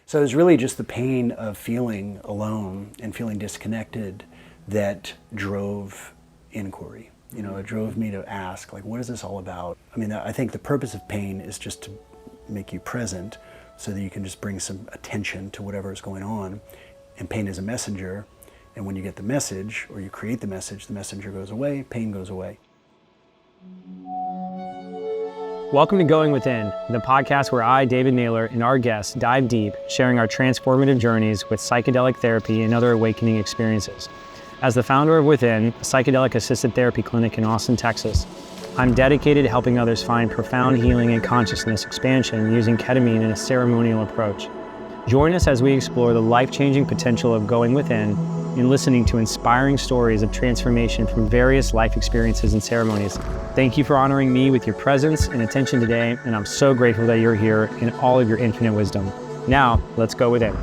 So it was really just the pain of feeling alone and feeling disconnected that drove inquiry. You know, it drove me to ask, like, what is this all about? I mean, I think the purpose of pain is just to make you present so that you can just bring some attention to whatever is going on. And pain is a messenger. And when you get the message, or you create the messenger goes away, pain goes away. Welcome to Going Within, the podcast where I, David Naylor, and our guests dive deep, sharing our transformative journeys with psychedelic therapy and other awakening experiences. As the founder of Within, a psychedelic-assisted therapy clinic in Austin, Texas, I'm dedicated to helping others find profound healing and consciousness expansion using ketamine in a ceremonial approach. Join us as we explore the life-changing potential of going within and listening to inspiring stories of transformation from various life experiences and ceremonies. Thank you for honoring me with your presence and attention today, and I'm so grateful that you're here in all of your infinite wisdom. Now, let's go within.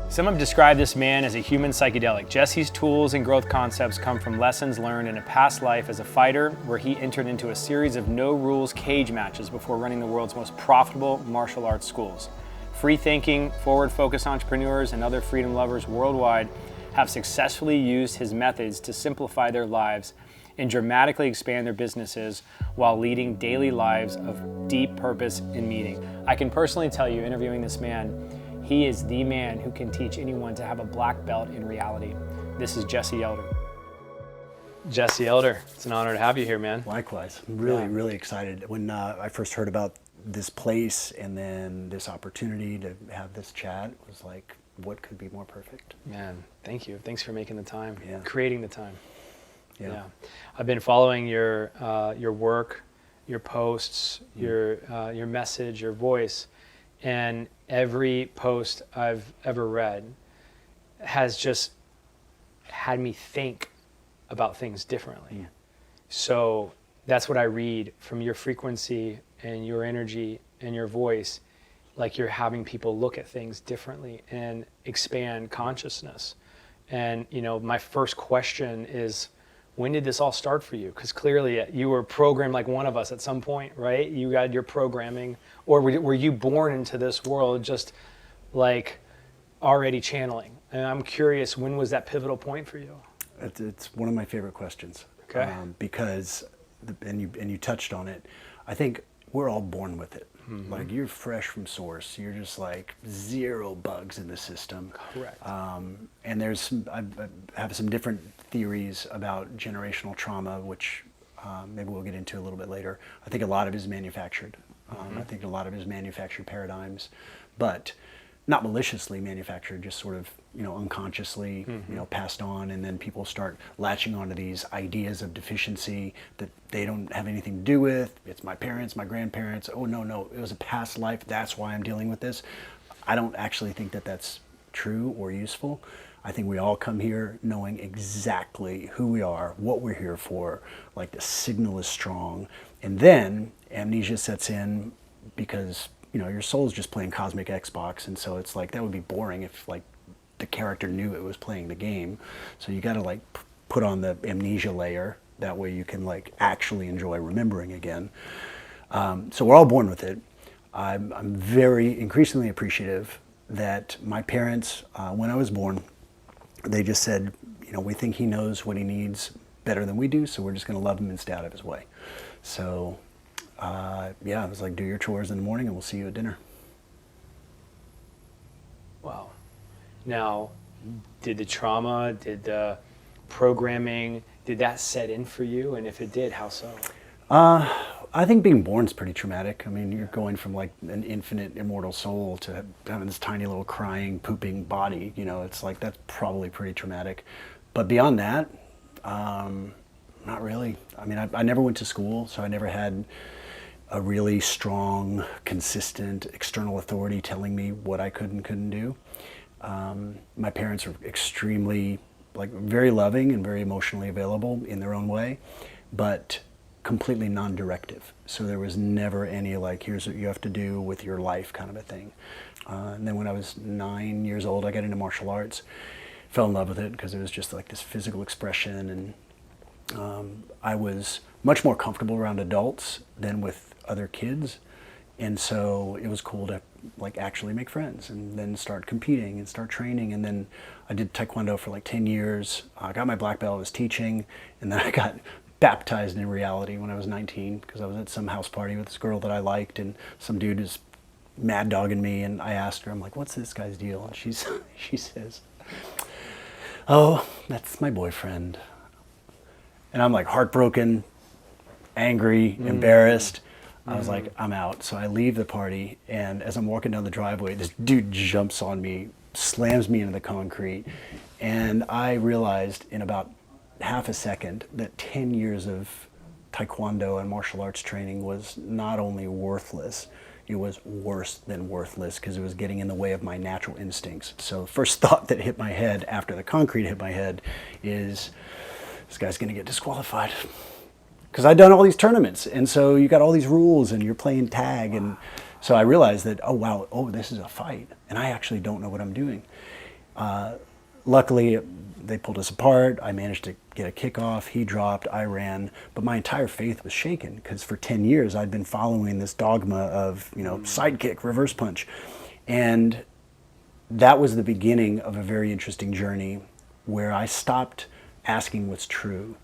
Some have described this man as a human psychedelic. Jesse's tools and growth concepts come from lessons learned in a past life as a fighter, where he entered into a series of no-rules cage matches before running the world's most profitable martial arts schools. Free-thinking, forward-focused entrepreneurs and other freedom lovers worldwide have successfully used his methods to simplify their lives and dramatically expand their businesses while leading daily lives of deep purpose and meaning. I can personally tell you, interviewing this man, he is the man who can teach anyone to have a black belt in reality. This is Jesse Elder. Jesse Elder, it's an honor to have you here, man. Likewise. I'm really excited. When I first heard about this place and then this opportunity to have this chat, it was like, what could be more perfect? Man, thank you. Thanks for making the time, Yeah. creating the time. Yeah. I've been following your work, your posts, your message, your voice, and every post I've ever read has just had me think about things differently. So that's what I read from your frequency and your energy and your voice, like you're having people look at things differently and expand consciousness. And you know, my first question is, when did this all start for you? Because clearly you were programmed like one of us at some point, right? You got your programming, or were you born into this world just like already channeling? And I'm curious, when was that pivotal point for you? It's one of my favorite questions. Okay. Because, and you touched on it, I think we're all born with it. Mm-hmm. Like, you're fresh from source. You're just like zero bugs in the system. Correct. And I have some different theories about generational trauma, which maybe we'll get into a little bit later. I think a lot of it is manufactured. I think a lot of it is manufactured paradigms, but not maliciously manufactured, just sort of, unconsciously, passed on, and then people start latching onto these ideas of deficiency that they don't have anything to do with. It's my parents, my grandparents. Oh, no, it was a past life. That's why I'm dealing with this. I don't actually think that that's true or useful. I think we all come here knowing exactly who we are, what we're here for, like the signal is strong. And then amnesia sets in because, your soul's just playing cosmic Xbox, and so it's like, that would be boring if like the character knew it was playing the game. So you gotta like put on the amnesia layer, that way you can like actually enjoy remembering again. So we're all born with it. I'm very increasingly appreciative that my parents, when I was born, they just said, we think he knows what he needs better than we do, so we're just going to love him and stay out of his way. So, it was like, do your chores in the morning and we'll see you at dinner. Wow. Now, did the trauma, did the programming, did that set in for you? And if it did, how so? I think being born is pretty traumatic. I mean, you're going from like an infinite immortal soul to having this tiny little crying, pooping body. It's like, that's probably pretty traumatic. But beyond that, not really. I mean, I never went to school, so I never had a really strong, consistent external authority telling me what I could and couldn't do. My parents are extremely, very loving and very emotionally available in their own way, but completely non-directive. So there was never any here's what you have to do with your life kind of a thing. And then when I was 9 years old, I got into martial arts, fell in love with it because it was just like this physical expression, and I was much more comfortable around adults than with other kids. And so it was cool to like actually make friends and then start competing and start training. And then I did Taekwondo for like 10 years. I got my black belt, I was teaching, and then I got baptized in reality when I was 19 because I was at some house party with this girl that I liked, and some dude was mad dogging me, and I asked her, I'm like, what's this guy's deal? And she says, oh, that's my boyfriend. And I'm like heartbroken, angry, embarrassed. I was like, I'm out. So I leave the party, and as I'm walking down the driveway, this dude jumps on me, slams me into the concrete, and I realized in about half a second that 10 years of Taekwondo and martial arts training was not only worthless, it was worse than worthless because it was getting in the way of my natural instincts. So the first thought that hit my head after the concrete hit my head is, this guy's gonna get disqualified. Because I'd done all these tournaments, and so you got all these rules, and you're playing tag, and so I realized that, oh wow, oh, this is a fight, and I actually don't know what I'm doing. Luckily, they pulled us apart. I managed to get a kickoff. He dropped, I ran, but my entire faith was shaken because for 10 years I'd been following this dogma of, side kick, reverse punch, and that was the beginning of a very interesting journey where I stopped asking what's true,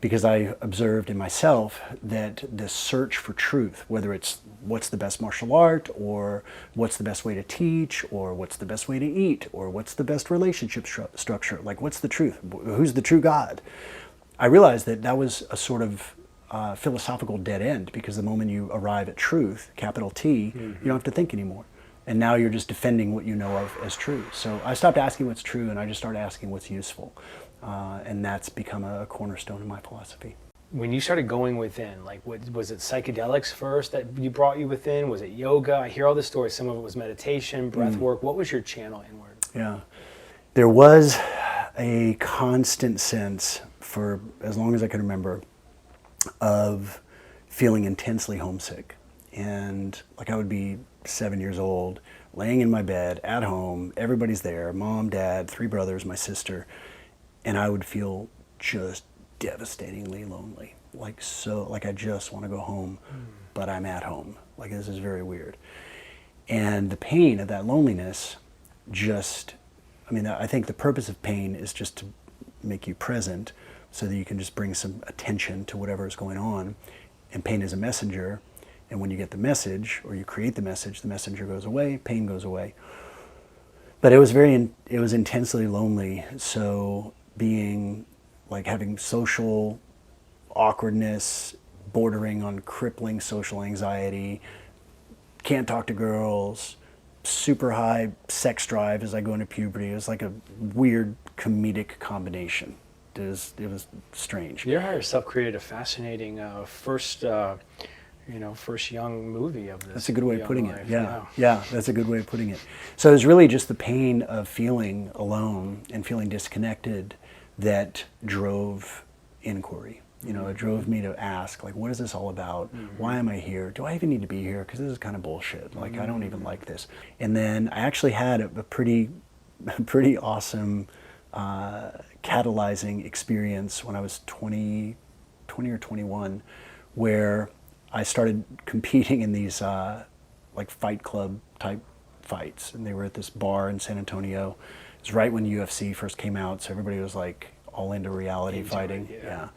because I observed in myself that the search for truth, whether it's what's the best martial art, or what's the best way to teach, or what's the best way to eat, or what's the best relationship structure, like what's the truth, who's the true God, I realized that that was a sort of philosophical dead end, because the moment you arrive at truth, capital T, you don't have to think anymore. And now you're just defending what you know of as true. So I stopped asking what's true, and I just started asking what's useful. And that's become a cornerstone in my philosophy. When you started going within, like, was it psychedelics first that you brought you within? Was it yoga? I hear all this stories. Some of it was meditation, breath work. What was your channel inward? Yeah. There was a constant sense, for as long as I can remember, of feeling intensely homesick. And like I would be 7 years old, laying in my bed at home, everybody's there, mom, dad, 3 brothers, my sister, and I would feel just devastatingly lonely. Like I just want to go home, but I'm at home. Like, this is very weird. And the pain of that loneliness I think the purpose of pain is just to make you present so that you can just bring some attention to whatever is going on. And pain is a messenger. And when you get the message, or you create the messenger goes away, pain goes away. But it was intensely lonely. So having social awkwardness, bordering on crippling social anxiety, can't talk to girls, super high sex drive as I go into puberty. It was like a weird comedic combination. It was strange. Your higher self created a fascinating first young movie of this. That's a good way of putting it. Yeah. Wow. Yeah, that's a good way of putting it. So it was really just the pain of feeling alone and feeling disconnected that drove inquiry. It drove me to ask, like, what is this all about? Why am I here? Do I even need to be here? Because this is kind of bullshit. Like, I don't even like this. And then I actually had a pretty awesome catalyzing experience when I was 20 or 21, where I started competing in these like Fight Club type fights, and they were at this bar in San Antonio. It was right when UFC first came out, so everybody was like all into reality fighting. Yeah.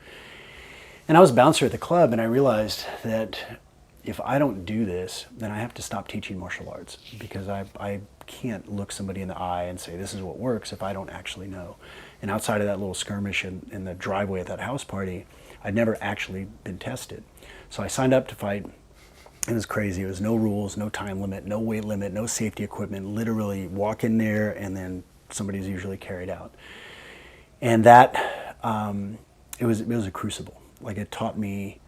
And I was a bouncer at the club, and I realized that if I don't do this, then I have to stop teaching martial arts, because I can't look somebody in the eye and say this is what works if I don't actually know. And outside of that little skirmish in the driveway at that house party, I'd never actually been tested. So I signed up to fight. It was crazy. It was no rules, no time limit, no weight limit, no safety equipment. Literally walk in there, and then somebody's usually carried out. And that it was a crucible. Like, it taught me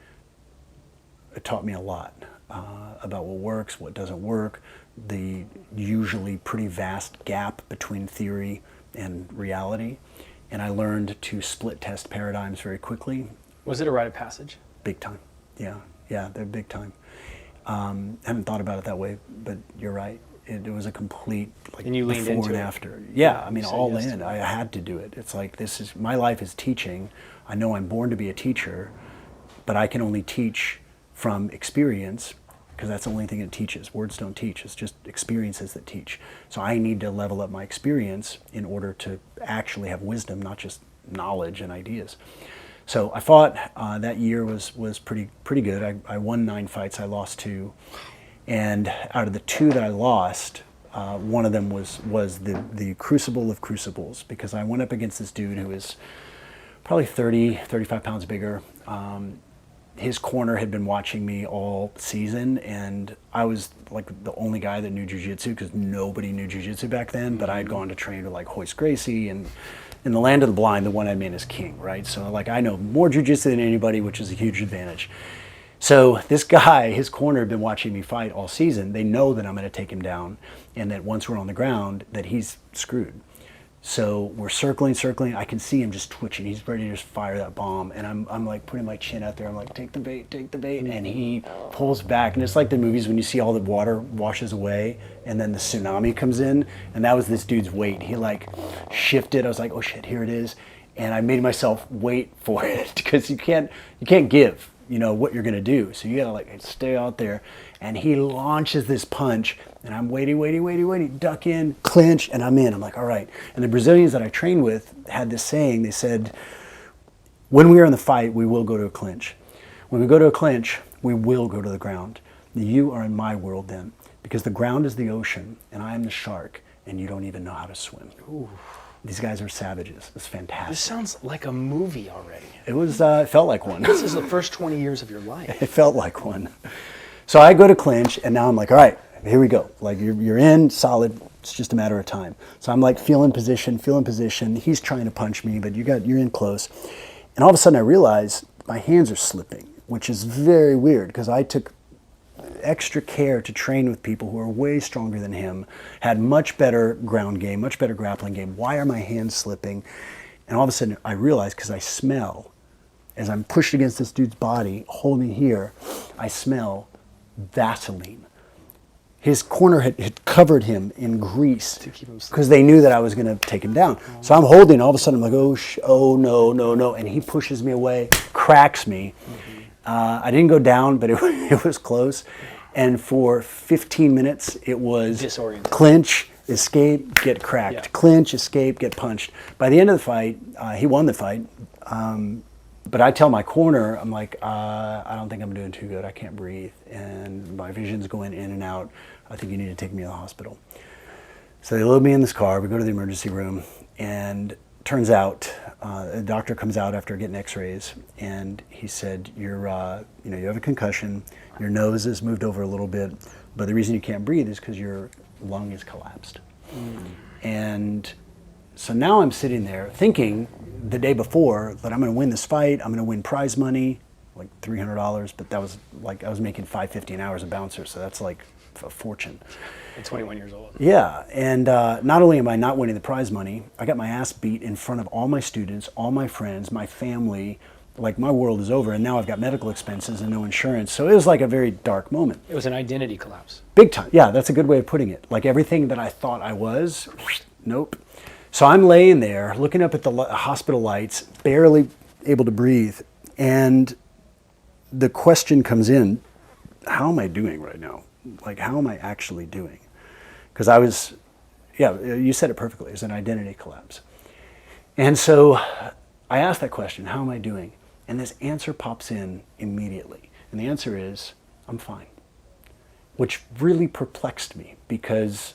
a lot about what works, what doesn't work, the usually pretty vast gap between theory and reality. And I learned to split test paradigms very quickly. Was it a rite of passage? Big time. Yeah, they're big time. Haven't thought about it that way, but you're right. It was a complete, like, and you leaned before into and it. after. Yeah, I mean, all yes in. I had to do it. It's like, my life is teaching. I know I'm born to be a teacher, but I can only teach from experience, because that's the only thing it teaches. Words don't teach. It's just experiences that teach. So I need to level up my experience in order to actually have wisdom, not just knowledge and ideas. So I fought. That year was pretty good. I won 9 fights. I lost 2, and out of the 2 that I lost, one of them was the crucible of crucibles, because I went up against this dude who was probably 35 pounds bigger. His corner had been watching me all season, and I was like the only guy that knew jiu-jitsu, because nobody knew jiu-jitsu back then, but I had gone to train with like Hoist Gracie, and in the land of the blind, the one I mean is king, right? So like I know more jiu-jitsu than anybody, which is a huge advantage. So this guy, his corner had been watching me fight all season. They know that I'm going to take him down, and that once we're on the ground, that he's screwed. So we're circling. I can see him just twitching. He's ready to just fire that bomb. And I'm like putting my chin out there. I'm like, take the bait. And he pulls back. And it's like the movies when you see all the water washes away and then the tsunami comes in. And that was this dude's weight. He like shifted. I was like, oh shit, here it is. And I made myself wait for it, because you can't give, what you're gonna do. So you gotta like stay out there. And he launches this punch, and I'm waiting, duck in, clinch, and I'm in. I'm like, all right. And the Brazilians that I trained with had this saying. They said, when we are in the fight, we will go to a clinch. When we go to a clinch, we will go to the ground. You are in my world then, because the ground is the ocean, and I am the shark, and you don't even know how to swim. Ooh. These guys are savages. It's fantastic. This sounds like a movie already. It was. It felt like one. This is the first 20 years of your life. It felt like one. So I go to clinch, and now I'm like, all right, here we go. Like you're in, solid. It's just a matter of time. So I'm like feeling position. He's trying to punch me, but you're in close. And all of a sudden I realize my hands are slipping, which is very weird, because I took extra care to train with people who are way stronger than him, had much better ground game, much better grappling game. Why are my hands slipping? And all of a sudden I realize, because I smell, as I'm pushed against this dude's body, holding here, I smell Vaseline. His corner had covered him in grease because they knew that I was going to take him down. So I'm holding, all of a sudden I'm like, oh no. And he pushes me away, cracks me. I didn't go down, but it was close. And for 15 minutes, it was disoriented. Clinch, escape, get cracked. Yeah. Clinch, escape, get punched. By the end of the fight, he won the fight. But I tell my corner, I'm like, I don't think I'm doing too good. I can't breathe. And my vision's going in and out. I think you need to take me to the hospital. So they load me in this car. We go to the emergency room. And turns out, a doctor comes out after getting x-rays. And he said, you have a concussion. Your nose is moved over a little bit. But the reason you can't breathe is because your lung is collapsed. And so now I'm sitting there thinking the day before that I'm going to win this fight. I'm going to win prize money, like $300. But that was like, I was making $5.50 an hour as a bouncer. So that's like a fortune. At 21 years old. Yeah. And not only am I not winning the prize money, I got my ass beat in front of all my students, all my friends, my family. Like my world is over. And now I've got medical expenses and no insurance. So it was like a very dark moment. It was an identity collapse. Big time. Yeah, that's a good way of putting it. Like everything that I thought I was, nope. So I'm laying there looking up at the hospital lights, barely able to breathe. And the question comes in, how am I doing right now? Like, how am I actually doing? Because you said it perfectly. It's an identity collapse. And so I asked that question, how am I doing? And this answer pops in immediately. And the answer is, I'm fine. Which really perplexed me, because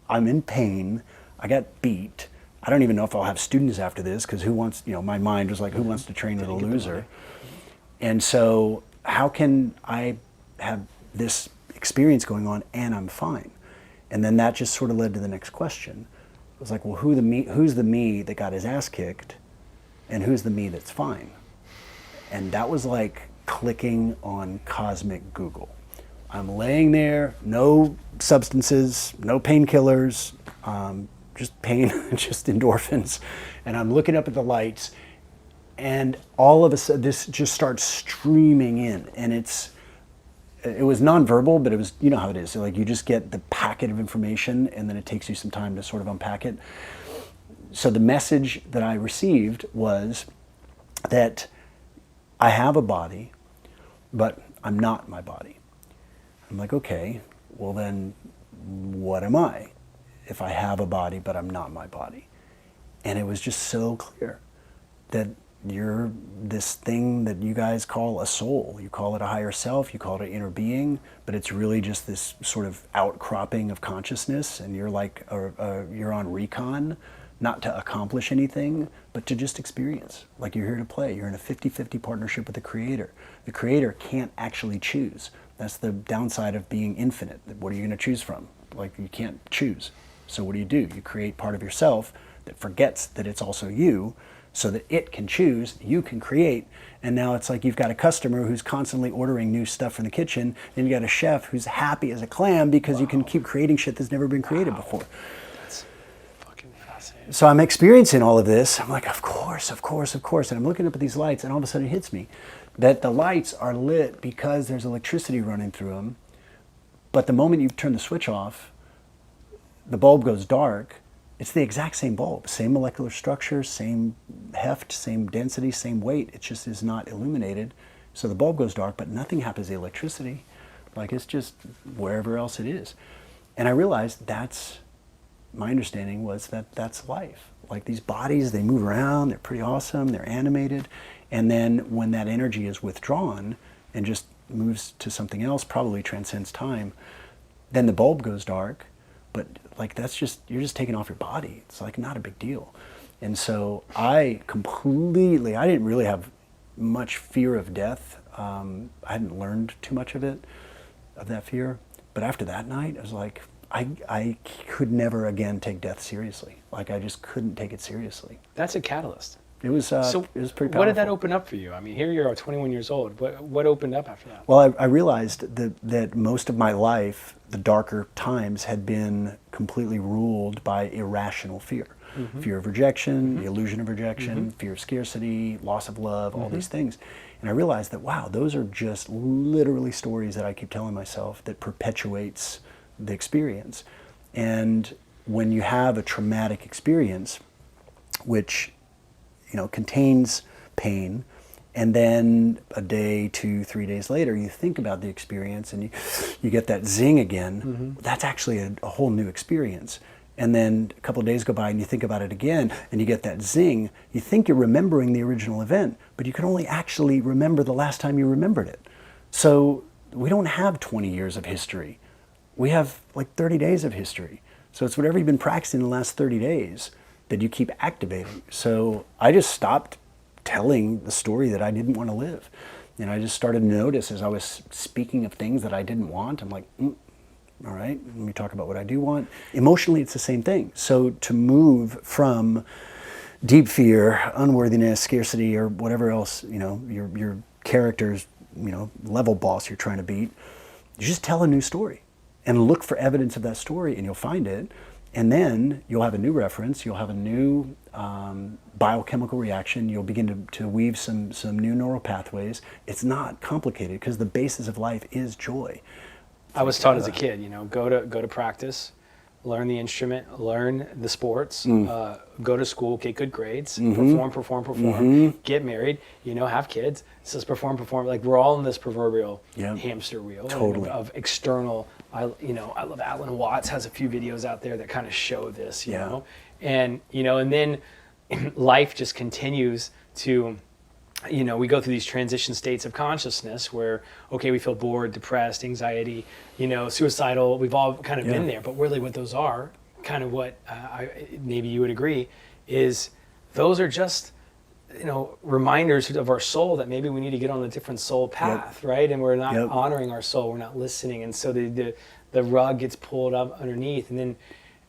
I'm in pain. I got beat. I don't even know if I'll have students after this, because who wants, my mind was like, who wants to train with a loser? And so how can I have this experience going on and I'm fine? And then that just sort of led to the next question. It was like, well, who's the me that got his ass kicked, and who's the me that's fine? And that was like clicking on cosmic Google. I'm laying there, no substances, no painkillers, just pain, just endorphins. And I'm looking up at the lights, and all of a sudden this just starts streaming in. And it was nonverbal, but it was, you know how it is. So like you just get the packet of information, and then it takes you some time to sort of unpack it. So the message that I received was that I have a body, but I'm not my body. I'm like, okay, well then what am I if I have a body but I'm not my body? And it was just so clear that you're this thing that you guys call a soul. You call it a higher self, you call it an inner being, but it's really just this sort of outcropping of consciousness, and you're like, you're on recon, not to accomplish anything, but to just experience. Like you're here to play. You're in a 50-50 partnership with the Creator. The Creator can't actually choose. That's the downside of being infinite. What are you going to choose from? Like you can't choose. So what do? You create part of yourself that forgets that it's also you, so that it can choose, you can create. And now it's like you've got a customer who's constantly ordering new stuff from the kitchen, and you got a chef who's happy as a clam because you can keep creating shit that's never been created before. That's fucking fascinating. So I'm experiencing all of this. I'm like, of course. And I'm looking up at these lights, and all of a sudden it hits me that the lights are lit because there's electricity running through them. But the moment you turn the switch off, the bulb goes dark. It's the exact same bulb, same molecular structure, same heft, same density, same weight. It just is not illuminated. So the bulb goes dark, but nothing happens to the electricity. Like it's just wherever else it is. And I realized my understanding was that's life. Like these bodies, they move around, they're pretty awesome, they're animated. And then when that energy is withdrawn and just moves to something else, probably transcends time, then the bulb goes dark. But like you're just taking off your body. It's like not a big deal. And so I didn't really have much fear of death. I hadn't learned too much of that fear. But after that night, I was like, I could never again take death seriously. Like I just couldn't take it seriously. That's a catalyst. It was pretty powerful. What did that open up for you? I mean, here you are, 21 years old. What opened up after that? Well, I realized that most of my life, the darker times, had been completely ruled by irrational fear. Mm-hmm. Fear of rejection, the illusion of rejection, fear of scarcity, loss of love, all these things. And I realized that, wow, those are just literally stories that I keep telling myself that perpetuates the experience. And when you have a traumatic experience, which contains pain, and then a day, 2, 3 days later, you think about the experience and you get that zing again. That's actually a whole new experience. And then a couple of days go by and you think about it again and you get that zing. You think you're remembering the original event, but you can only actually remember the last time you remembered it. So we don't have 20 years of history. We have like 30 days of history. So it's whatever you've been practicing in the last 30 days that you keep activating. So I just stopped telling the story that I didn't want to live. And I just started to notice as I was speaking of things that I didn't want, I'm like, all right, let me talk about what I do want. Emotionally, it's the same thing. So to move from deep fear, unworthiness, scarcity, or whatever else, your character's, level boss you're trying to beat, you just tell a new story and look for evidence of that story and you'll find it. And then you'll have a new reference, you'll have a new biochemical reaction, you'll begin to weave some new neural pathways. It's not complicated because the basis of life is joy. I was taught as a kid, go to practice, learn the instrument, learn the sports, go to school, get good grades, perform, get married, have kids. It says perform. Like we're all in this proverbial hamster wheel of external. I love Alan Watts has a few videos out there that kind of show this, you know, and then life just continues to. We go through these transition states of consciousness where, okay, we feel bored, depressed, anxiety, suicidal. We've all kind of been there, but really what those are, kind of what maybe you would agree, is those are just, reminders of our soul that maybe we need to get on a different soul path, right? And we're not honoring our soul, we're not listening, and so the rug gets pulled up underneath, and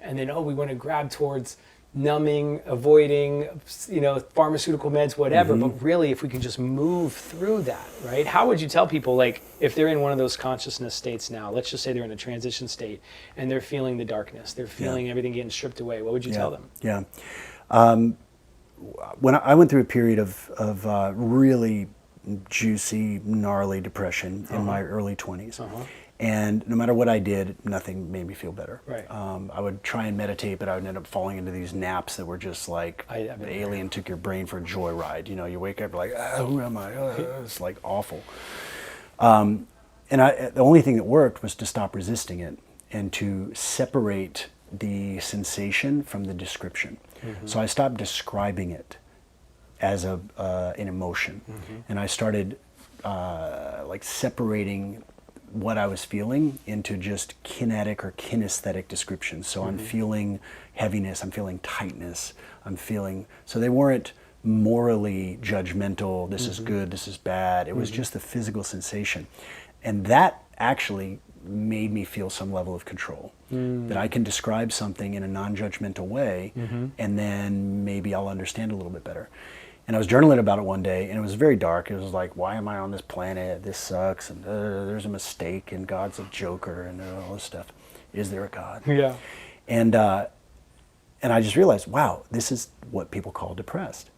then we want to grab towards numbing, avoiding, pharmaceutical meds, whatever. But really, if we can just move through that, right? How would you tell people, like, if they're in one of those consciousness states now, let's just say they're in a transition state and they're feeling the darkness, they're feeling everything getting stripped away, what would you tell them? Yeah. When I went through a period of really juicy, gnarly depression in my early 20s. And no matter what I did, nothing made me feel better. Right. I would try and meditate, but I would end up falling into these naps that were just like the alien took your brain for a joyride. You wake up like, who am I? It's like awful. And the only thing that worked was to stop resisting it and to separate the sensation from the description. So I stopped describing it as an emotion, and I started like separating what I was feeling into just kinetic or kinesthetic descriptions. So I'm feeling heaviness, I'm feeling tightness, I'm feeling, so they weren't morally judgmental, this is good, this is bad. It was just the physical sensation. And that actually made me feel some level of control. That I can describe something in a non-judgmental way, and then maybe I'll understand a little bit better. And I was journaling about it one day, and it was very dark. It was like, why am I on this planet? This sucks, and there's a mistake, and God's a joker, and all this stuff. Is there a God? Yeah. And I just realized, wow, this is what people call depressed.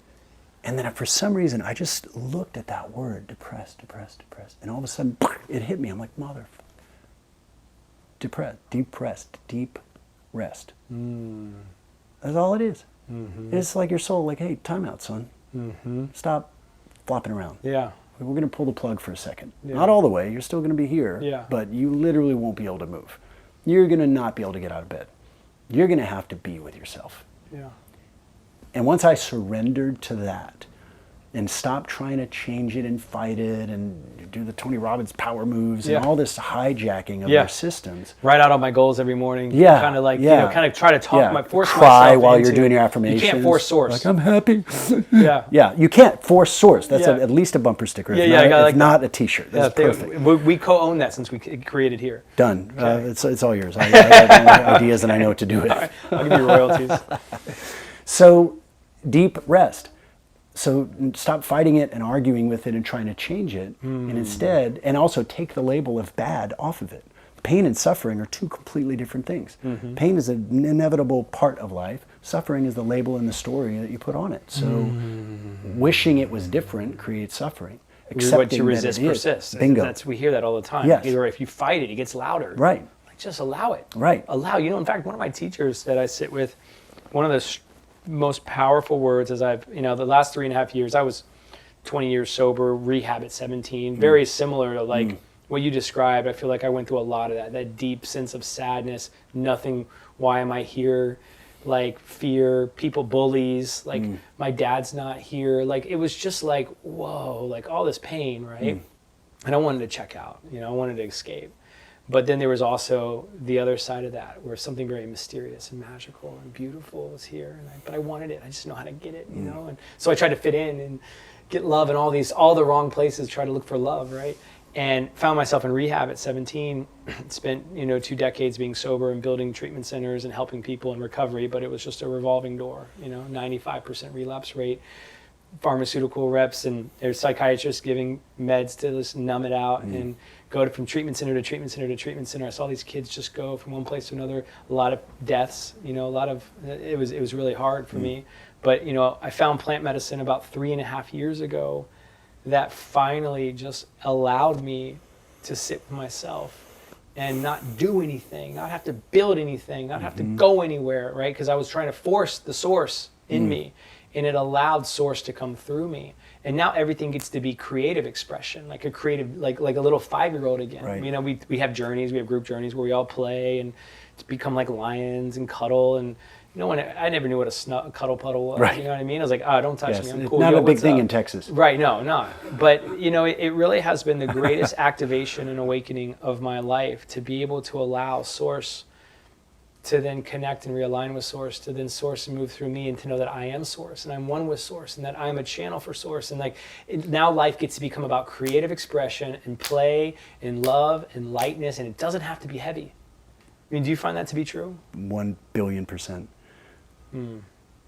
And then for some reason, I just looked at that word, depressed, depressed, depressed, and all of a sudden, it hit me. I'm like, motherfucker. Depressed, deep rest. That's all it is. It's like your soul, like, hey, time out, son. Stop flopping around. Yeah. We're going to pull the plug for a second. Yeah. Not all the way. You're still going to be here. Yeah. But you literally won't be able to move. You're going to not be able to get out of bed. You're going to have to be with yourself. Yeah. And once I surrendered to that and stopped trying to change it and fight it and do the Tony Robbins power moves and all this hijacking of their systems. Write out all my goals every morning. Yeah. Kind of like, Yeah. kind of try to talk, force Cry myself while into, you're doing your affirmations. You can't force source. Like, I'm happy. Yeah. Yeah, you can't force source. That's Yeah. at least a bumper sticker. Yeah, if yeah, not, I got if like not a T-shirt. That's perfect. We co-own that since we created here. Done. It's all yours. I got ideas and I know what to do with. All right. I'll give you royalties. So, deep rest. So stop fighting it and arguing with it and trying to change it, and instead, and also take the label of bad off of it. Pain and suffering are two completely different things. Pain is an inevitable part of life. Suffering is the label and the story that you put on it. So wishing it was different creates suffering. What you that resist it is. persists. Bingo. We hear that all the time. Yes. Either if you fight it, it gets louder. Right. Like, just allow it. Right. Allow. You know, in fact, one of my teachers that I sit with, one of the most powerful words as I've, the last 3.5 years, I was 20 years sober, rehab at 17, very similar to like what you described. I feel like I went through a lot of that deep sense of sadness, nothing, why am I here? Like fear, people bullies, like my dad's not here. Like, it was just like, whoa, like all this pain, right? And I wanted to check out, I wanted to escape. But then there was also the other side of that, where something very mysterious and magical and beautiful was here. But I wanted it. I just know how to get it, And so I tried to fit in and get love in all the wrong places, try to look for love, right? And found myself in rehab at 17. Spent 2 decades being sober and building treatment centers and helping people in recovery. But it was just a revolving door. 95% relapse rate. Pharmaceutical reps and there's psychiatrists giving meds to just numb it out and go from treatment center to treatment center to treatment center. I saw these kids just go from one place to another. A lot of deaths, it was really hard for me. But I found plant medicine about 3.5 years ago that finally just allowed me to sit with myself and not do anything, not have to build anything, not have to go anywhere, right? Because I was trying to force the source in me. And it allowed source to come through me. And now everything gets to be creative expression, like a creative, like a little 5-year-old again. Right. We have journeys, we have group journeys where we all play and become like lions and cuddle. And when I never knew what a cuddle puddle was. Right. You know what I mean? I was like, oh, don't touch me, I'm cool. Not Yo, a big what's thing up? in Texas. Right, no. But it really has been the greatest activation and awakening of my life to be able to allow source to then connect and realign with source, to then source and move through me, and to know that I am source and I'm one with source and that I'm a channel for source. And now life gets to become about creative expression and play and love and lightness, and it doesn't have to be heavy. I mean, do you find that to be true? 1 billion%.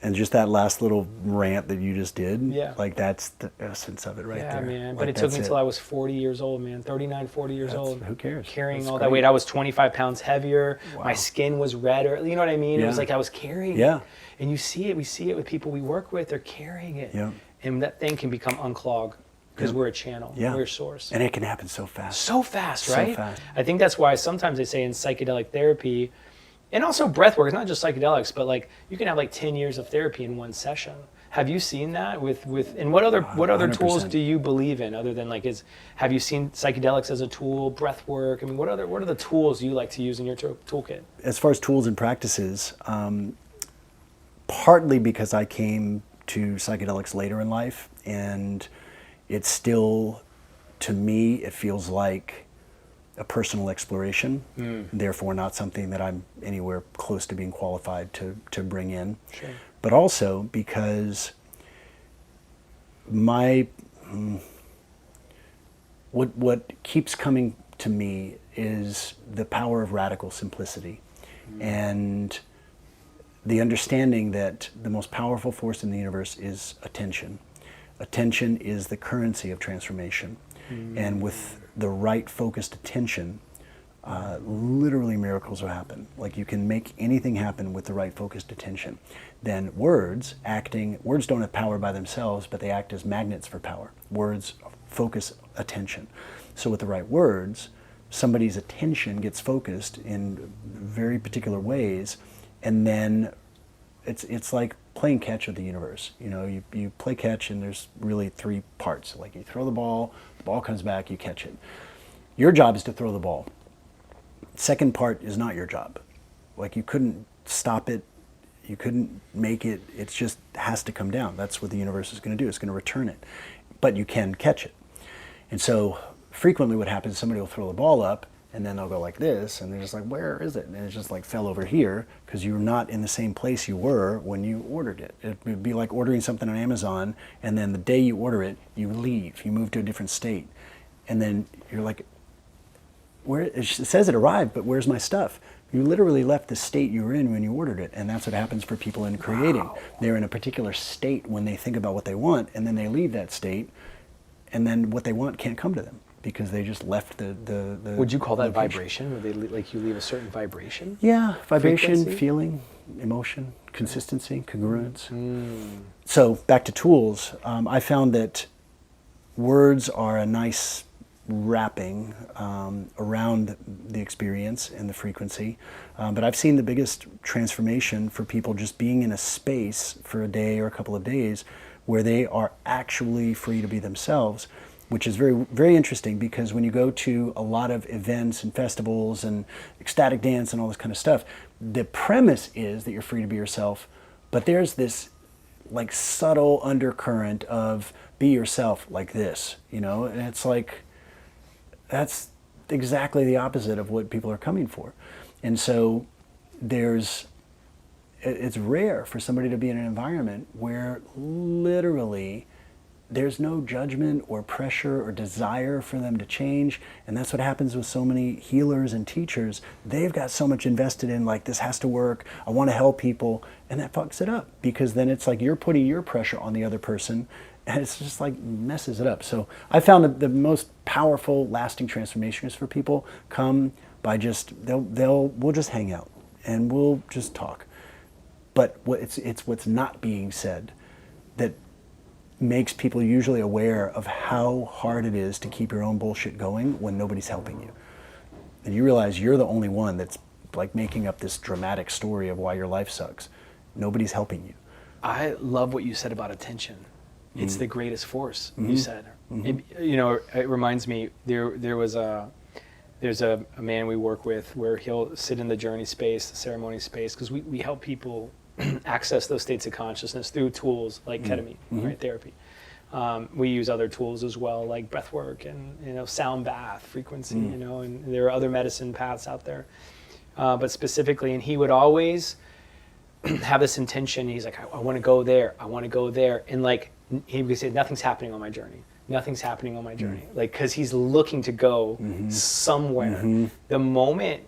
And just that last little rant that you just did, like that's the essence of it right there. Yeah, man. Like, but it took me until I was 40 years old, man. 39, 40 years old. Who cares? Carrying That's all great. that weight. I was 25 pounds heavier. Wow. My skin was redder. You know what I mean? Yeah. It was like I was carrying Yeah. it. And we see it with people we work with. They're carrying it. Yeah. And that thing can become unclogged because we're a channel. Yeah. We're a source. And it can happen so fast. So fast, So right? fast. I think that's why sometimes they say in psychedelic therapy, and also breath work, it's not just psychedelics, but like you can have like 10 years of therapy in one session. Have you seen that with and what other tools 100%. do you believe in other than have you seen psychedelics as a tool, breath work? I mean, what are the tools you like to use in your toolkit? As far as tools and practices, partly because I came to psychedelics later in life, and it's still, to me, it feels like a personal exploration, therefore not something that I'm anywhere close to being qualified to bring in. Sure. But also because what keeps coming to me is the power of radical simplicity, and the understanding that the most powerful force in the universe is attention. Attention is the currency of transformation. And with the right focused attention, literally miracles will happen. Like, you can make anything happen with the right focused attention. Then words don't have power by themselves, but they act as magnets for power. Words focus attention. So with the right words, somebody's attention gets focused in very particular ways, and then it's like playing catch with the universe. You know, you play catch, and there's really three parts. Like, you throw the ball comes back, you catch it. Your job is to throw the ball. Second part is not your job. Like, you couldn't stop it, you couldn't make it, it just has to come down. That's what the universe is going to do, it's going to return it. But you can catch it. And so frequently what happens is somebody will throw the ball up, and then they'll go like this, and they're just like, where is it? And it just like fell over here, because you're not in the same place you were when you ordered it. It would be like ordering something on Amazon, and then the day you order it, you leave, you move to a different state. And then you're like, where? It says it arrived, but where's my stuff? You literally left the state you were in when you ordered it, and that's what happens for people in creating. Wow. They're in a particular state when they think about what they want, and then they leave that state, and then what they want can't come to them, because they just left the Would you call that location. vibration? Would they like you leave a certain vibration? Yeah, vibration, Frequency? feeling, emotion, consistency, congruence. So back to tools, I found that words are a nice wrapping around the experience and the frequency. But I've seen the biggest transformation for people just being in a space for a day or a couple of days where they are actually free to be themselves, which is very, very interesting, because when you go to a lot of events and festivals and ecstatic dance and all this kind of stuff, the premise is that you're free to be yourself, but there's this like subtle undercurrent of be yourself like this, you know, and it's like, that's exactly the opposite of what people are coming for. And so it's rare for somebody to be in an environment where literally there's no judgment or pressure or desire for them to change. And that's what happens with so many healers and teachers. They've got so much invested in, like, this has to work, I want to help people, and that fucks it up, because then it's like you're putting your pressure on the other person, and it's just like messes it up. So I found that the most powerful, lasting transformations for people come by just, we'll just hang out and we'll just talk. But it's what's not being said that makes people usually aware of how hard it is to keep your own bullshit going when nobody's helping you. And you realize you're the only one that's like making up this dramatic story of why your life sucks. Nobody's helping you. I love what you said about attention. It's the greatest force, you said. It reminds me, there's a man we work with where he'll sit in the journey space, the ceremony space, because we help people access those states of consciousness through tools like ketamine, right, therapy. We use other tools as well, like breath work and sound bath, frequency, and there are other medicine paths out there. But specifically, and he would always have this intention. He's like, I want to go there, I want to go there, and like he would say, nothing's happening on my journey. Nothing's happening on my journey. Like, because he's looking to go somewhere. The moment,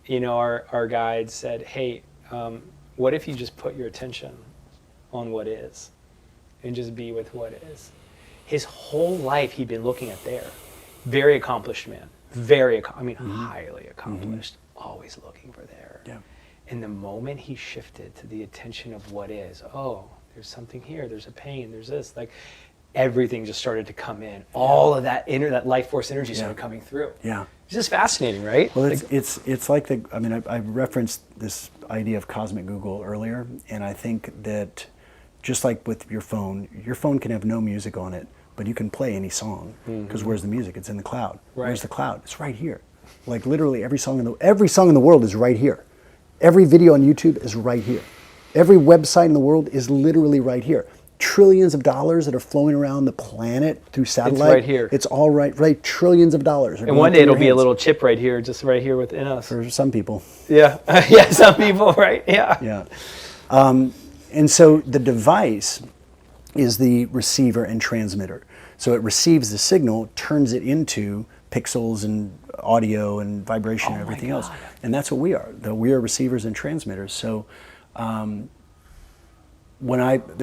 our guide said, hey, what if you just put your attention on what is and just be with what is? His whole life he'd been looking at there. Very accomplished man. Highly accomplished. Always looking for there. Yeah. And the moment he shifted to the attention of what is, oh, there's something here, there's a pain, there's this, like everything just started to come in. All of that that life force energy started coming through. Yeah. It's just fascinating, right? Well, it's like I referenced this idea of cosmic Google earlier, and I think that just like with your phone can have no music on it, but you can play any song, because where's the music? It's in the cloud. Right. Where's the cloud? It's right here. Like literally every song in the world is right here. Every video on YouTube is right here. Every website in the world is literally right here. Trillions of dollars that are flowing around the planet through satellite. It's right here. It's all right. Trillions of dollars. And one day it'll be a little chip right here, just right here within us. for some people. Yeah, yeah, some people, right? Yeah. Yeah. And so the device is the receiver and transmitter. So it receives the signal, turns it into pixels and audio and vibration and everything else. And that's what we are. We are receivers and transmitters. So there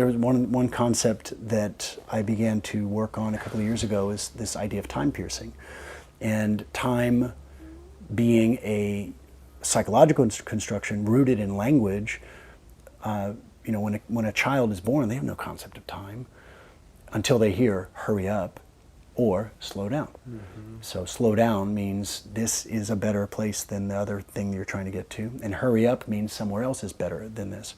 was one concept that I began to work on a couple of years ago is this idea of time piercing. And time being a psychological construction rooted in language. When a child is born, they have no concept of time until they hear hurry up or slow down. So slow down means this is a better place than the other thing you're trying to get to, and hurry up means somewhere else is better than this.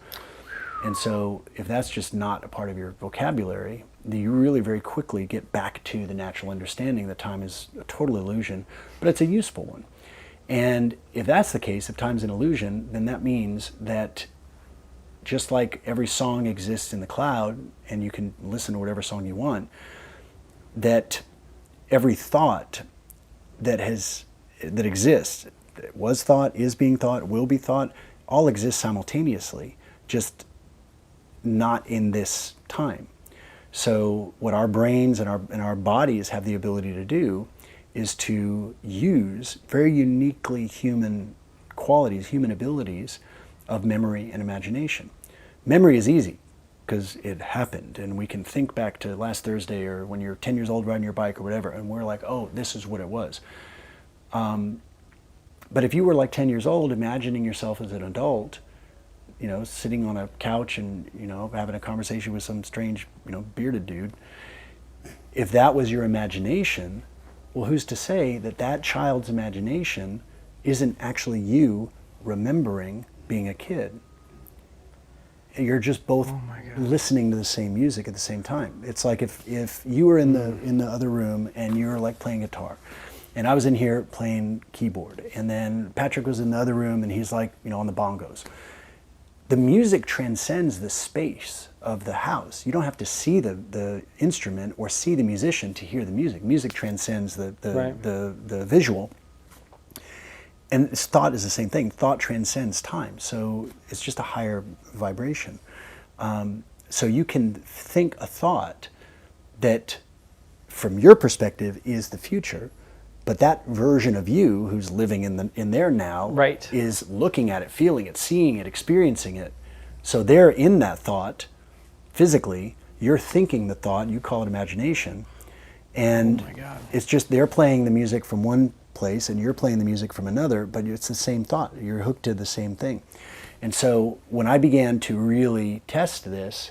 And so if that's just not a part of your vocabulary, you really very quickly get back to the natural understanding that time is a total illusion, but it's a useful one. And if that's the case, if time's an illusion, then that means that just like every song exists in the cloud and you can listen to whatever song you want, that every thought that exists, that was thought, is being thought, will be thought, all exists simultaneously, just not in this time. So what our brains and our bodies have the ability to do is to use very uniquely human qualities, human abilities of memory and imagination. Memory is easy because it happened, and we can think back to last Thursday or when you're 10 years old riding your bike or whatever, and we're like, oh, this is what it was. But if you were like 10 years old, imagining yourself as an adult, sitting on a couch and, having a conversation with some strange, bearded dude, if that was your imagination, well, who's to say that that child's imagination isn't actually you remembering being a kid? You're just both listening to the same music at the same time. It's like if you were in the other room and you were like playing guitar, and I was in here playing keyboard, and then Patrick was in the other room and he's like, on the bongos. The music transcends the space of the house. You don't have to see the instrument or see the musician to hear the music. Music transcends the visual. And thought is the same thing. Thought transcends time. So it's just a higher vibration. So you can think a thought that, from your perspective, is the future, but that version of you who's living in there now is looking at it, feeling it, seeing it, experiencing it. So they're in that thought physically. You're thinking the thought. You call it imagination. And it's just they're playing the music from one place and you're playing the music from another, but it's the same thought. You're hooked to the same thing. And so when I began to really test this,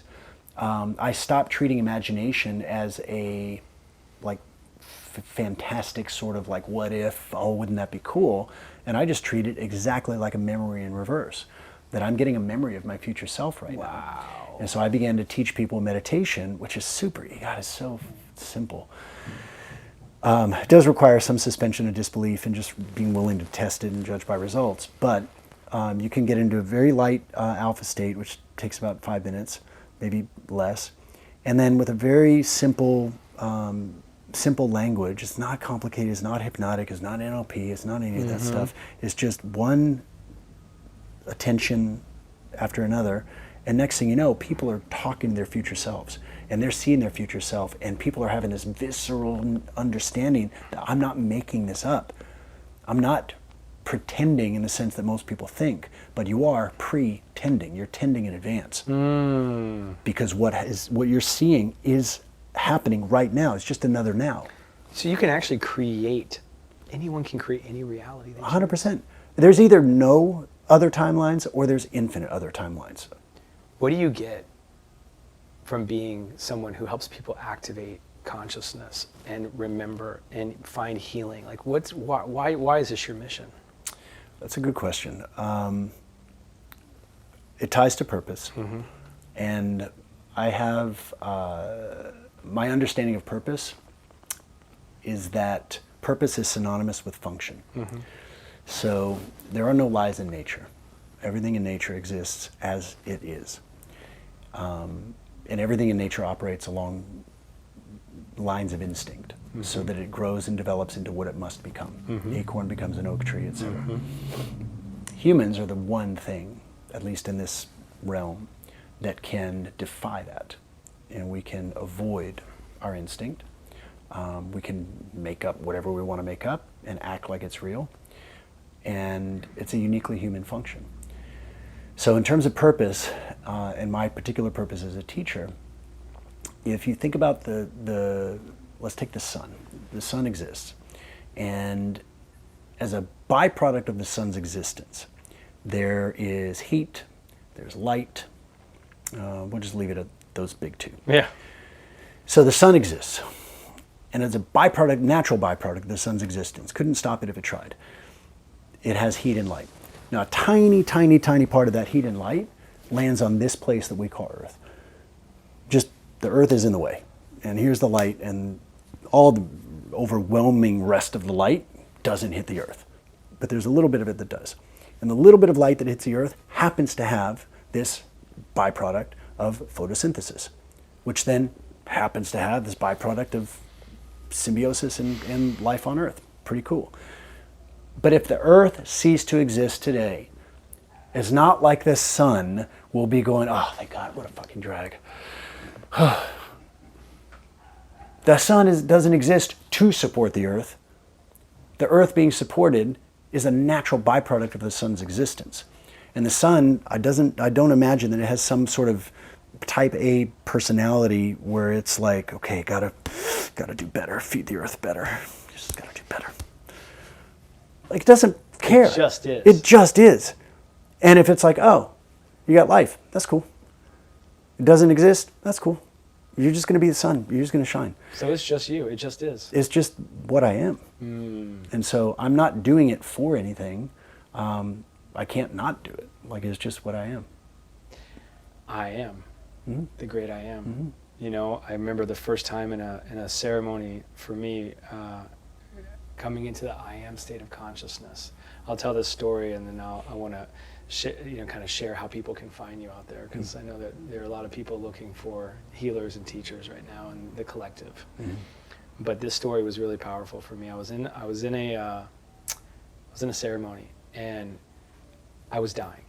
I stopped treating imagination as a fantastic sort of like what if, oh, wouldn't that be cool? And I just treat it exactly like a memory in reverse, that I'm getting a memory of my future self right now. And so I began to teach people meditation, which is super, it's so simple. It does require some suspension of disbelief and just being willing to test it and judge by results. But you can get into a very light alpha state, which takes about 5 minutes, maybe less. And then with a very simple language, it's not complicated, it's not hypnotic, it's not NLP, it's not any of that stuff. It's just one attention after another. And next thing you know, people are talking to their future selves, and they're seeing their future self, and people are having this visceral understanding that I'm not making this up. I'm not pretending in the sense that most people think, but you are pretending. You're tending in advance. Because what you're seeing is happening right now. It's just another now. So you can actually create, anyone can create any reality. 100%. There's either no other timelines or there's infinite other timelines. What do you get from being someone who helps people activate consciousness and remember and find healing? Like, why is this your mission? That's a good question. It ties to purpose. And I have my understanding of purpose is that purpose is synonymous with function. Mm-hmm. So there are no lies in nature. Everything in nature exists as it is. And everything in nature operates along lines of instinct, mm-hmm. so that it grows and develops into what it must become. Mm-hmm. Acorn becomes an oak tree, etc. Mm-hmm. Humans are the one thing, at least in this realm, that can defy that. And we can avoid our instinct. We can make up whatever we want to make up and act like it's real. And it's a uniquely human function. So in terms of purpose, and my particular purpose as a teacher, if you think about let's take the sun. The sun exists. And as a byproduct of the sun's existence, there is heat, there's light. We'll just leave it at those big two. Yeah. So the sun exists. And as a byproduct, natural byproduct of the sun's existence, couldn't stop it if it tried. It has heat and light. Now a tiny, tiny, tiny part of that heat and light lands on this place that we call Earth. Just the Earth is in the way. And here's the light, and all the overwhelming rest of the light doesn't hit the Earth. But there's a little bit of it that does. And the little bit of light that hits the Earth happens to have this byproduct of photosynthesis, which then happens to have this byproduct of symbiosis and life on Earth. Pretty cool. But if the Earth ceased to exist today, it's not like the sun will be going, oh, thank God, what a fucking drag. The sun doesn't exist to support the Earth. The Earth being supported is a natural byproduct of the sun's existence. And the sun, I don't imagine that it has some sort of type A personality where it's like, okay, gotta do better, feed the Earth better, just gotta do better. Like, it doesn't care. It just is. It just is. And if it's like, oh, you got life, that's cool. It doesn't exist, that's cool. You're just going to be the sun. You're just going to shine. So it's just you. It just is. It's just what I am. And so I'm not doing it for anything. I can't not do it. Like, it's just what I am. I am. Mm-hmm. The great I am. Mm-hmm. You know, I remember the first time in a ceremony for me, coming into the I am state of consciousness. I'll tell this story, and then I want to kind of share how people can find you out there, because I know that there are a lot of people looking for healers and teachers right now in the collective. Mm-hmm. But this story was really powerful for me. I was in a ceremony, and I was dying.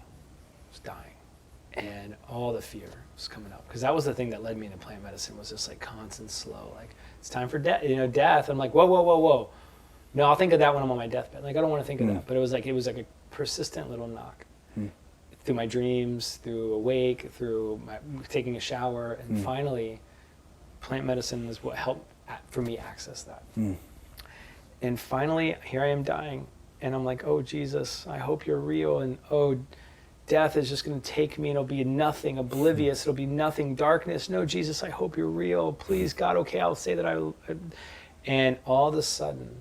And all the fear was coming up, because that was the thing that led me into plant medicine, was just like constant slow, like it's time for death. I'm like, whoa. No, I'll think of that when I'm on my deathbed. Like, I don't want to think of that. But it was like a persistent little knock. Through my dreams, through awake, through taking a shower, and finally, plant medicine is what helped for me access that. And finally, here I am dying, and I'm like, oh Jesus, I hope you're real, and oh, death is just going to take me, and it'll be nothing, oblivious, it'll be nothing, darkness. No, Jesus, I hope you're real. Please, God, okay, I'll say that and all of a sudden,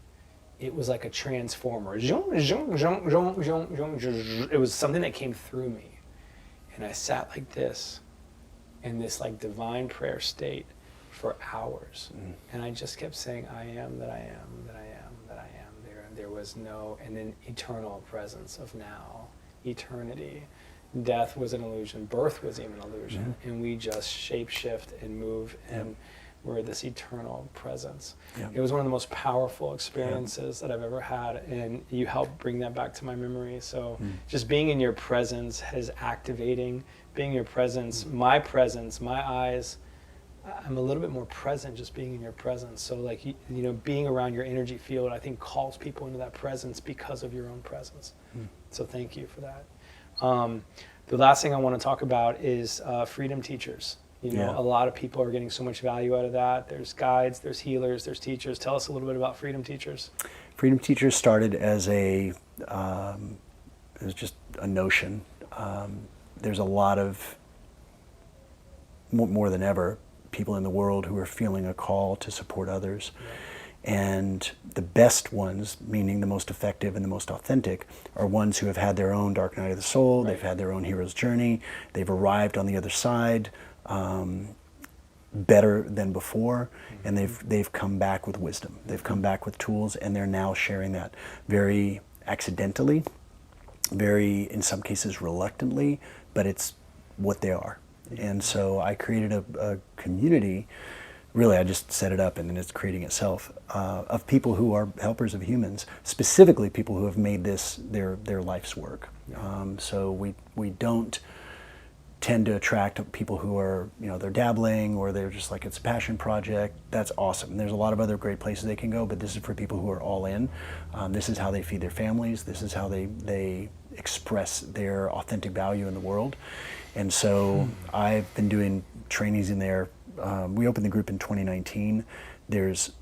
it was like a transformer. It was something that came through me. And I sat like this in this like divine prayer state for hours. And I just kept saying, I am that I am, that I am, that I am. There was no, and then eternal presence of now, eternity. Death was an illusion. Birth was even an illusion. And we just shape shift and move, and we're this eternal presence. It was one of the most powerful experiences that I've ever had, and you helped bring that back to my memory. So just being in your presence is activating. Being in your presence, my eyes, I'm a little bit more present just being in your presence. So like, being around your energy field, I think calls people into that presence because of your own presence. So thank you for that. The last thing I want to talk about is freedom teachers. A lot of people are getting so much value out of that. There's guides, there's healers, there's teachers. Tell us a little bit about freedom teachers. Freedom teachers started as it was just a notion. There's a lot of, more than ever, people in the world who are feeling a call to support others. And the best ones, meaning the most effective and the most authentic, are ones who have had their own dark night of the soul, they've had their own hero's journey, they've arrived on the other side, better than before, and they've come back with wisdom. They've come back with tools, and they're now sharing that very accidentally, very, in some cases, reluctantly, but it's what they are. And so I created a community. Really, I just set it up and then it's creating itself, of people who are helpers of humans, specifically people who have made this their life's work. So we don't tend to attract people who are, they're dabbling, or they're just like, it's a passion project. That's awesome. There's a lot of other great places they can go, but this is for people who are all in. This is how they feed their families. This is how they express their authentic value in the world. And so I've been doing trainings in there. We opened the group in 2019. There's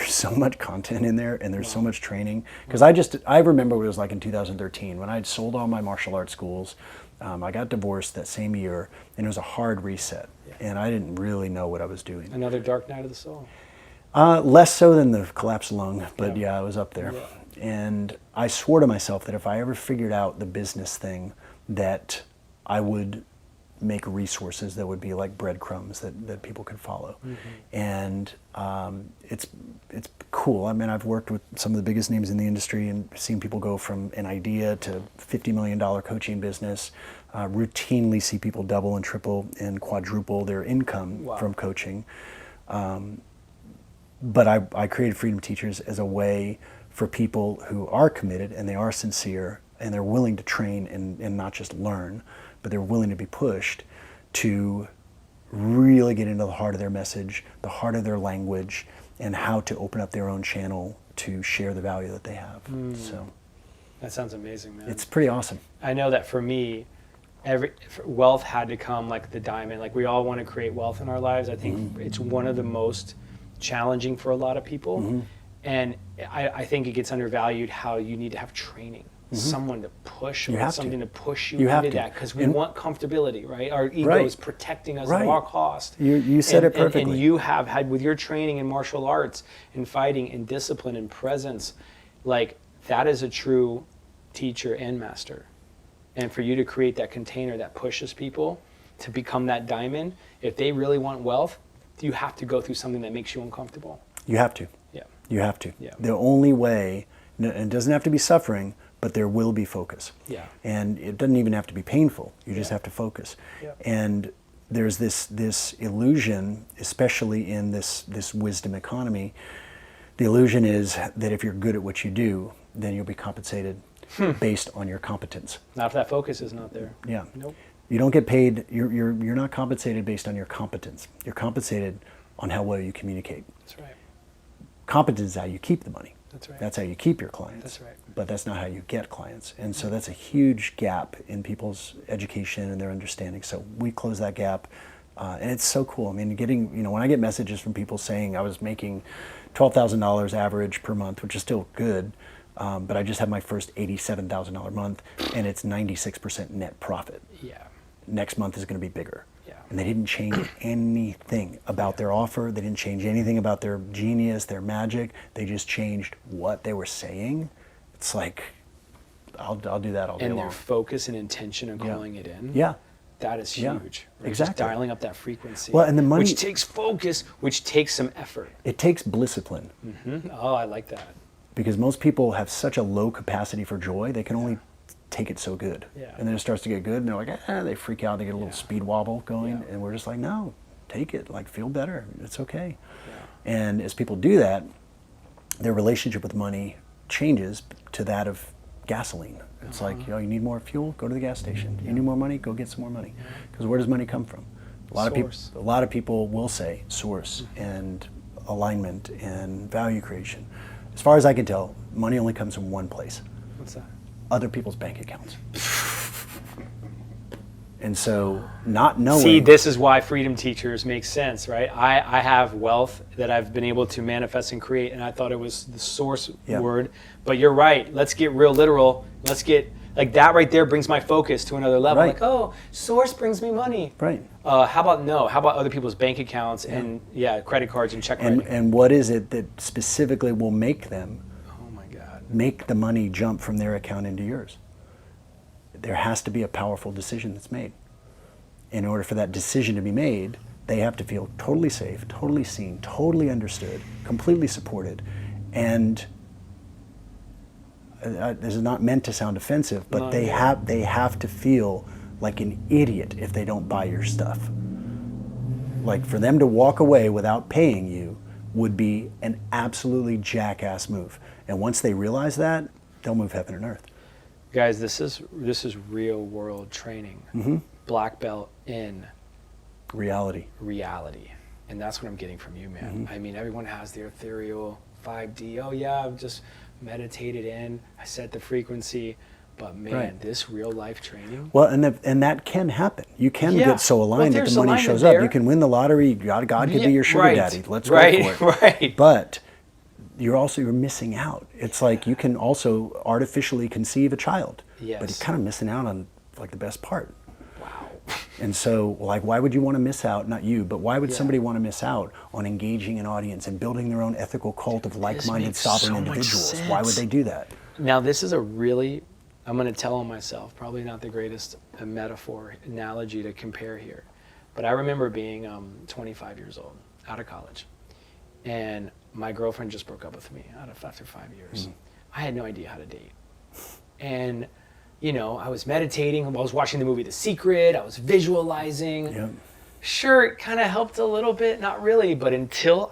so much content in there, and there's so much training. Because I remember what it was like in 2013 when I'd sold all my martial arts schools. I got divorced that same year, and it was a hard reset. And I didn't really know what I was doing. Another dark night of the soul. Less so than the collapsed lung, but yeah, I was up there. Yeah. And I swore to myself that if I ever figured out the business thing, that I would make resources that would be like breadcrumbs that people could follow. And it's cool. I mean, I've worked with some of the biggest names in the industry and seen people go from an idea to $50 million coaching business. Routinely see people double and triple and quadruple their income from coaching. But I created Freedom Teachers as a way for people who are committed and they are sincere and they're willing to train and not just learn, but they're willing to be pushed to really get into the heart of their message, the heart of their language, and how to open up their own channel to share the value that they have. So that sounds amazing, man. It's pretty awesome. I know that for me, wealth had to come like the diamond. Like, we all want to create wealth in our lives. I think it's one of the most challenging for a lot of people. And I think it gets undervalued how you need to have training. Someone to push, or something to push you into that, because we want comfortability, right? Our ego is protecting us at all cost. You said it perfectly. And you have had, with your training in martial arts and fighting and discipline and presence, like, that is a true teacher and master. And for you to create that container that pushes people to become that diamond, if they really want wealth, you have to go through something that makes you uncomfortable. You have to. Yeah. You have to. Yeah. The only way, and it doesn't have to be suffering, but there will be focus. Yeah. And it doesn't even have to be painful. You just have to focus. Yeah. And there's this illusion, especially in this wisdom economy. The illusion is that if you're good at what you do, then you'll be compensated based on your competence. Not if that focus is not there. Yeah. Nope. You don't get paid. You're not compensated based on your competence. You're compensated on how well you communicate. That's right. Competence is how you keep the money. That's right. That's how you keep your clients. That's right. But that's not how you get clients. And so that's a huge gap in people's education and their understanding. So we close that gap. And it's so cool. I mean, when I get messages from people saying I was making $12,000 average per month, which is still good, but I just had my first $87,000 month, and it's 96% net profit. Yeah. Next month is going to be bigger. Yeah. And they didn't change anything about their offer. They didn't change anything about their genius, their magic. They just changed what they were saying. It's like, I'll do that all day long. And their focus and intention of calling it in. Yeah. That is huge. Right? Exactly. Just dialing up that frequency. Well, and the money, which takes focus, which takes some effort. It takes discipline. Oh, I like that. Because most people have such a low capacity for joy, they can only take it so good. Yeah. And then it starts to get good, and they're like, they freak out, they get a little speed wobble going, and we're just like, no, take it, like, feel better, it's okay. Yeah. And as people do that, their relationship with money changes to that of gasoline. It's like, you need more fuel, go to the gas station. You need more money, go get some more money. Because where does money come from? A lot of people will say source and alignment and value creation. As far as I can tell, money only comes from one place. What's that? Other people's bank accounts. And so not knowing... See, this is why Freedom Teachers makes sense, right? I have wealth that I've been able to manifest and create, and I thought it was the source word. But you're right. Let's get real literal. Let's get... Like, that right there brings my focus to another level. Right. Like, oh, source brings me money. Right. How about other people's bank accounts and, credit cards and check writing? And what is it that specifically will make them make the money jump from their account into yours? There has to be a powerful decision that's made. in order for that decision to be made, they have to feel totally safe, totally seen, totally understood, completely supported. And this is not meant to sound offensive, but they have to feel like an idiot if they don't buy your stuff. Like, for them to walk away without paying you would be an absolutely jackass move. And once they realize that, they'll move heaven and earth. Guys, this is real world training. Mm-hmm. Black belt in Reality. And that's what I'm getting from you, man. Mm-hmm. I mean, everyone has their ethereal 5D. Oh yeah, I've just meditated in, I set the frequency. But man, Right. This real life training. Well, and that can happen. You can get so aligned that there's the money alignment shows there. up. You can win the lottery. God could be your sugar daddy. Let's go for it. Right. But you're missing out. It's like you can also artificially conceive a child. Yes. But you're kind of missing out on like the best part. Wow. And so, like, why would you want to miss out? Not you, but why would somebody want to miss out on engaging an audience and building their own ethical cult of like-minded, makes sovereign so much individuals? Why would sense. they do that? Now this is I'm going to tell on myself, probably not the greatest metaphor, analogy to compare here. But I remember being 25 years old, out of college. And my girlfriend just broke up with me after 5 years. I had no idea how to date. And, I was meditating, I was watching the movie The Secret, I was visualizing. Yep. Sure, it kind of helped a little bit, not really, but until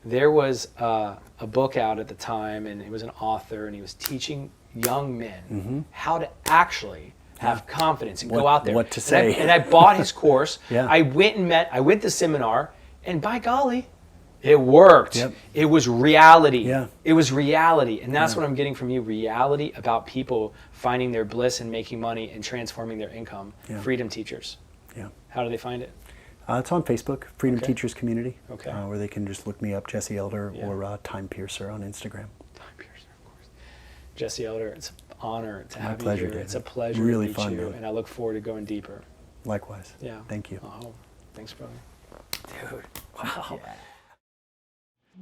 there was a book out at the time, and he was an author, and he was teaching young men how to actually have confidence and go out there. What to say. And I bought his course. Yeah. I went to seminar, and by golly, it worked. Yep. It was reality. Yeah. It was reality. And that's what I'm getting from you, reality about people finding their bliss and making money and transforming their income. Yeah. Freedom Teachers. Yeah. How do they find it? It's on Facebook, Freedom Okay. Teachers Community, Okay. where they can just look me up, Jesse Elder, Yeah. or Time Piercer on Instagram. Time Piercer, of course. Jesse Elder, it's an honor to My have pleasure, you here. David. It's a pleasure Really to meet fun, you, man. and I look forward to going deeper. Likewise. Yeah. Thank you. Oh, thanks, brother. Dude, wow. Yeah.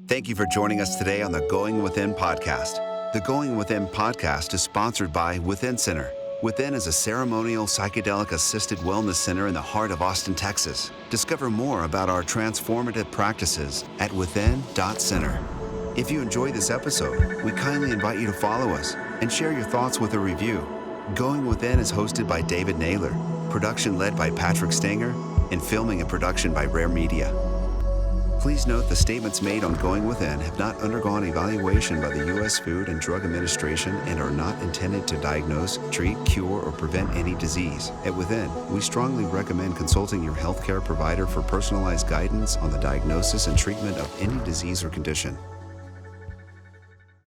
Thank you for joining us today on the Going Within podcast. The Going Within podcast is sponsored by Within Center. Within is a ceremonial psychedelic-assisted wellness center in the heart of Austin, Texas. Discover more about our transformative practices at within.center. If you enjoyed this episode, we kindly invite you to follow us and share your thoughts with a review. Going Within is hosted by David Naylor, production led by Patrick Stanger, and filming and production by Rare Media. Please note the statements made on Going Within have not undergone evaluation by the U.S. Food and Drug Administration and are not intended to diagnose, treat, cure, or prevent any disease. At Within, we strongly recommend consulting your healthcare provider for personalized guidance on the diagnosis and treatment of any disease or condition.